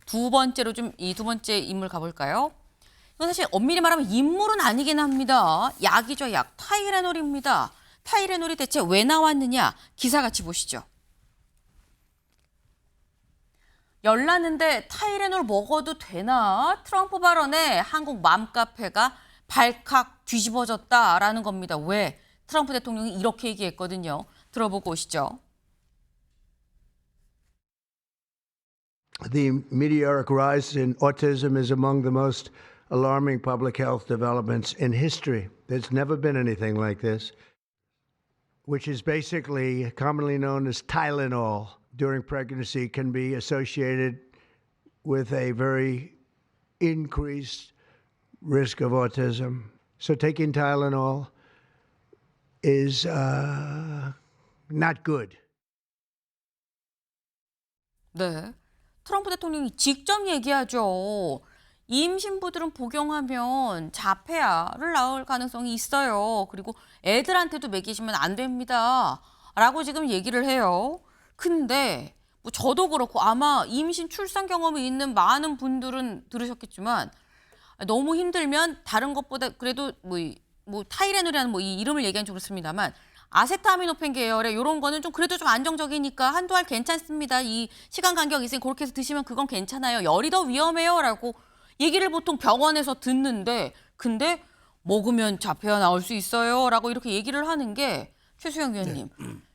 두 번째로 좀 이 두 번째 인물 가볼까요? 이건 사실 엄밀히 말하면 인물은 아니긴 합니다. 약이죠, 약. 타이레놀입니다. 타이레놀이 대체 왜 나왔느냐? 기사 같이 보시죠. 열났는데 타이레놀 먹어도 되나? 트럼프 발언에 한국 맘카페가 발칵 뒤집어졌다라는 겁니다. 왜? 트럼프 대통령이 이렇게 얘기했거든요. 들어보고 오시죠. The meteoric rise in autism is among the most alarming public health developments in history. There's never been anything like this, which is basically commonly known as Tylenol during pregnancy, can be associated with a very increased risk of autism. So taking Tylenol is not good. 네. 트럼프 대통령이 직접 얘기하죠. 임신부들은 복용하면 자폐아를 낳을 가능성이 있어요. 그리고 애들한테도 먹이시면 안 됩니다. 라고 지금 얘기를 해요. 근데 뭐 저도 그렇고 아마 임신 출산 경험이 있는 많은 분들은 들으셨겠지만 너무 힘들면 다른 것보다 그래도 뭐 타이레놀이라는 뭐 이 이름을 얘기하면 좀 그렇습니다만 아세타미노펜 계열의 이런 거는 좀 그래도 좀 안정적이니까 한두 알 괜찮습니다. 이 시간 간격이 있으니 그렇게 해서 드시면 그건 괜찮아요. 열이 더 위험해요라고 얘기를 보통 병원에서 듣는데 근데 먹으면 자폐아 나올 수 있어요라고 이렇게 얘기를 하는 게 최수영 위원님.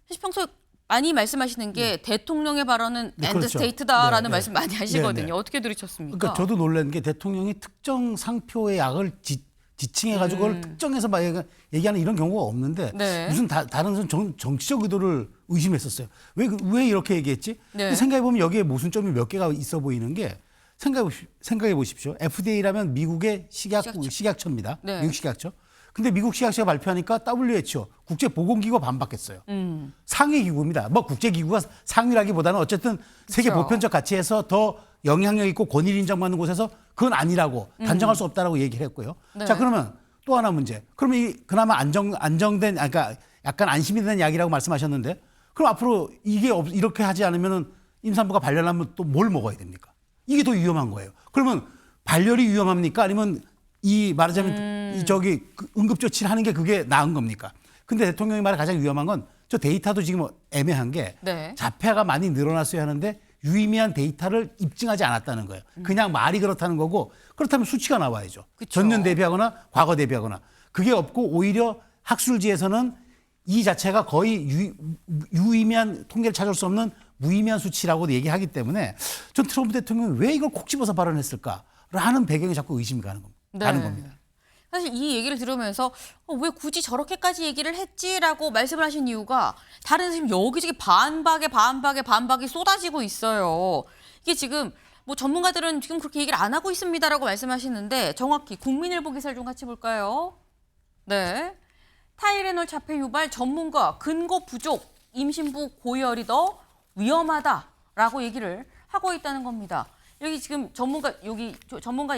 사실 평소에 많이 말씀하시는 게 대통령의 발언은 엔드스테이트다라는 말씀 많이 하시거든요. 어떻게 들으셨습니까? 그러니까 저도 놀란 게 대통령이 특정 상표의 약을 지칭해가지고 그걸 특정해서 막 얘기하는 이런 경우가 없는데 무슨 다른 정치적 의도를 의심했었어요. 왜 이렇게 얘기했지? 생각해보면 여기에 모순점이 몇 개가 있어 보이는 게 생각해 보십시오. FDA라면 미국의 식약처입니다. 미국 식약처. 근데 미국 식약처가 발표하니까 WHO 국제보건기구가 반박했어요. 상위 기구입니다. 뭐 국제기구가 상위라기보다는 어쨌든 세계 보편적 가치에서 더 영향력 있고 권위를 인정받는 곳에서 그건 아니라고 단정할 수 없다라고 얘기를 했고요. 자, 그러면 또 하나 문제. 그러면 그나마 안정된, 그러니까 약간 안심이 되는 약이라고 말씀하셨는데 그럼 앞으로 이게 이렇게 하지 않으면은 임산부가 발열하면 또 뭘 먹어야 됩니까? 이게 더 위험한 거예요. 그러면 발열이 위험합니까? 아니면 이 말하자면 저기 응급조치를 하는 게 그게 나은 겁니까? 근데 대통령이 말해 가장 위험한 건 저 데이터도 지금 애매한 게 자폐아가 많이 늘어났어야 하는데 유의미한 데이터를 입증하지 않았다는 거예요. 그냥 말이 그렇다는 거고 그렇다면 수치가 나와야죠. 그쵸. 전년 대비하거나 과거 대비하거나 그게 없고 오히려 학술지에서는 이 자체가 거의 유의미한 통계를 찾을 수 없는 무의미한 수치라고 얘기하기 때문에 전 트럼프 대통령이 왜 이걸 콕 집어서 발언했을까라는 배경이 자꾸 의심이 가는 겁니다. 사실 이 얘기를 들으면서 왜 굳이 저렇게까지 얘기를 했지라고 말씀을 하신 이유가 다른 지금 여기저기 반박이 쏟아지고 있어요. 이게 지금 뭐 전문가들은 지금 그렇게 얘기를 안 하고 있습니다라고 말씀하시는데 정확히 국민일보 기사를 좀 같이 볼까요? 네. 타이레놀 자폐 유발 전문가 근거 부족 임신부 고열이 더 위험하다라고 얘기를 하고 있다는 겁니다. 여기 지금 전문가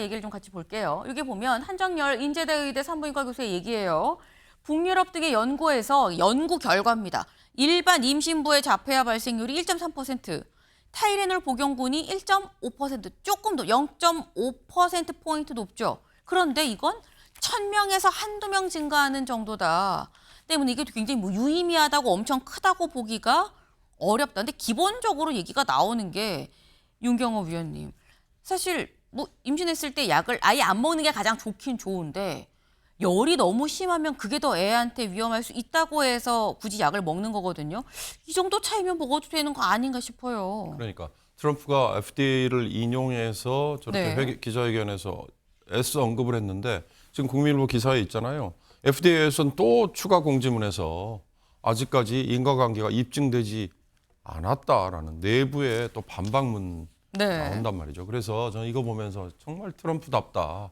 얘기를 좀 같이 볼게요. 여기 보면 한정열 인제대 의대 산부인과 교수의 얘기예요. 북유럽 등의 연구에서 연구 결과입니다. 일반 임신부의 자폐아 발생률이 1.3%, 타이레놀 복용군이 1.5%, 조금 더 0.5%포인트 높죠. 그런데 이건 1000명에서 한두 명 증가하는 정도다. 때문에 이게 굉장히 뭐 유의미하다고 엄청 크다고 보기가 어렵다. 근데 기본적으로 얘기가 나오는 게 윤경호 위원님. 사실 뭐 임신했을 때 약을 아예 안 먹는 게 가장 좋긴 좋은데 열이 너무 심하면 그게 더 애한테 위험할 수 있다고 해서 굳이 약을 먹는 거거든요. 이 정도 차이면 먹어도 되는 거 아닌가 싶어요. 그러니까 트럼프가 FDA를 인용해서 저렇게 기자회견에서 애써 언급을 했는데 지금 국민일보 기사에 있잖아요. FDA에서는 또 추가 공지문에서 아직까지 인과관계가 입증되지 않았다라는 내부의 또 반박문 나온단 말이죠. 그래서 저는 이거 보면서 정말 트럼프답다.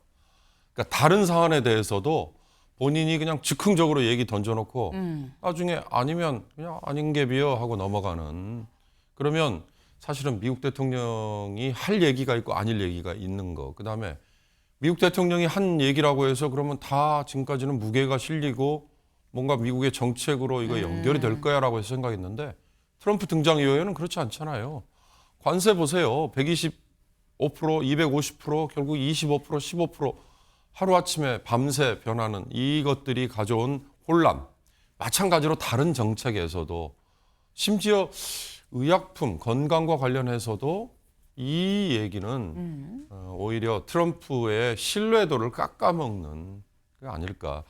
그러니까 다른 사안에 대해서도 본인이 그냥 즉흥적으로 얘기 던져놓고 나중에 아니면 그냥 아닌 게 비어 하고 넘어가는. 그러면 사실은 미국 대통령이 할 얘기가 있고 아닐 얘기가 있는 거. 그다음에 미국 대통령이 한 얘기라고 해서 그러면 다 지금까지는 무게가 실리고 뭔가 미국의 정책으로 이거 연결이 될 거야라고 해서 생각했는데 트럼프 등장 이후에는 그렇지 않잖아요. 관세 보세요. 5%, 250%, 결국 25%, 15% 하루아침에 밤새 변하는 이것들이 가져온 혼란. 마찬가지로 다른 정책에서도 심지어 의약품, 건강과 관련해서도 이 얘기는 오히려 트럼프의 신뢰도를 깎아먹는 게 아닐까.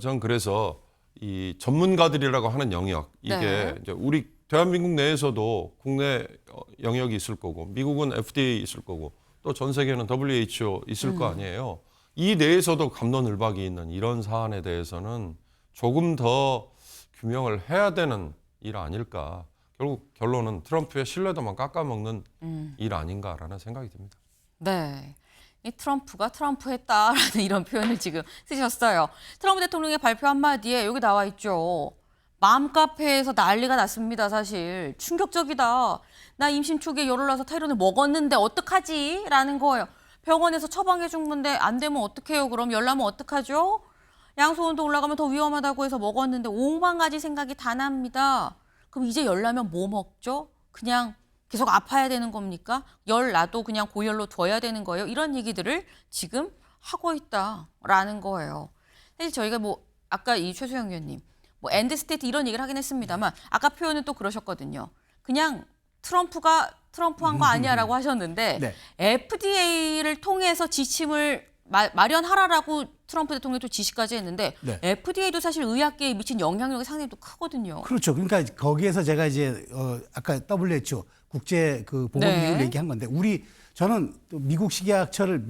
전 그래서 이 전문가들이라고 하는 영역, 이게 네. 이제 우리 대한민국 내에서도 국내 영역이 있을 거고, 미국은 FDA 있을 거고, 또 전 세계는 WHO 있을 거 아니에요. 이 내에서도 갑론을박이 있는 이런 사안에 대해서는 조금 더 규명을 해야 되는 일 아닐까. 결국 결론은 트럼프의 신뢰도만 깎아먹는 일 아닌가라는 생각이 듭니다. 네. 이 트럼프가 트럼프했다라는 이런 표현을 지금 쓰셨어요. 트럼프 대통령의 발표 한마디에 여기 나와 있죠. 맘카페에서 난리가 났습니다, 사실. 충격적이다. 나 임신 초기에 열을 나서 타이론을 먹었는데 어떡하지? 라는 거예요. 병원에서 처방해 준 건데 안 되면 어떡해요? 그럼 열 나면 어떡하죠? 양소온도 올라가면 더 위험하다고 해서 먹었는데 5만 가지 생각이 다 납니다. 그럼 이제 열 나면 뭐 먹죠? 그냥 계속 아파야 되는 겁니까? 열 나도 그냥 고열로 둬야 되는 거예요? 이런 얘기들을 지금 하고 있다라는 거예요. 사실 저희가 뭐 아까 이 최수영 위원님 뭐 엔드스테이트 이런 얘기를 하긴 했습니다만 아까 표현은 또 그러셨거든요. 그냥 트럼프가 트럼프한 거 아니야라고 하셨는데 네. FDA를 통해서 지침을 마련하라라고 트럼프 대통령이 또 지시까지 했는데 네. FDA도 사실 의학계에 미친 영향력이 상당히 또 크거든요. 그렇죠. 그러니까 거기에서 제가 이제 아까 WHO 국제 그 보건기구를 네. 얘기한 건데 저는 또 미국 식약처를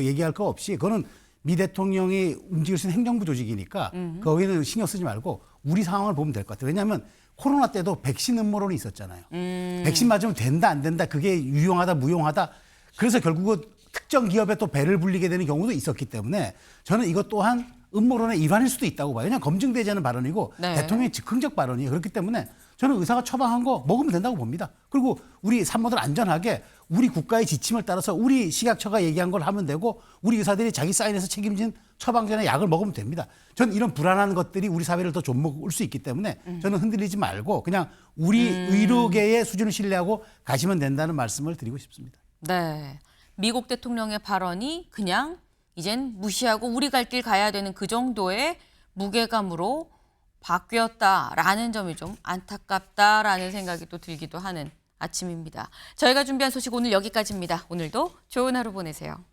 얘기할 거 없이 그거는 미 대통령이 움직일 수 있는 행정부 조직이니까 거기는 신경 쓰지 말고 우리 상황을 보면 될 것 같아요. 왜냐하면 코로나 때도 백신 음모론이 있었잖아요. 백신 맞으면 된다 안 된다 그게 유용하다 무용하다. 그래서 결국은 특정 기업에 또 배를 불리게 되는 경우도 있었기 때문에 저는 이것 또한 음모론의 일환일 수도 있다고 봐요. 그냥 검증되지 않은 발언이고 네. 대통령의 즉흥적 발언이에요. 그렇기 때문에 저는 의사가 처방한 거 먹으면 된다고 봅니다. 그리고 우리 산모들 안전하게 우리 국가의 지침을 따라서 우리 식약처가 얘기한 걸 하면 되고 우리 의사들이 자기 사인해서 책임진 처방전의 약을 먹으면 됩니다. 저는 이런 불안한 것들이 우리 사회를 더 좀먹을 수 있기 때문에 저는 흔들리지 말고 그냥 우리 의료계의 수준을 신뢰하고 가시면 된다는 말씀을 드리고 싶습니다. 네. 미국 대통령의 발언이 그냥 이젠 무시하고 우리 갈 길 가야 되는 그 정도의 무게감으로 바뀌었다라는 점이 좀 안타깝다라는 생각이 또 들기도 하는 아침입니다. 저희가 준비한 소식 오늘 여기까지입니다. 오늘도 좋은 하루 보내세요.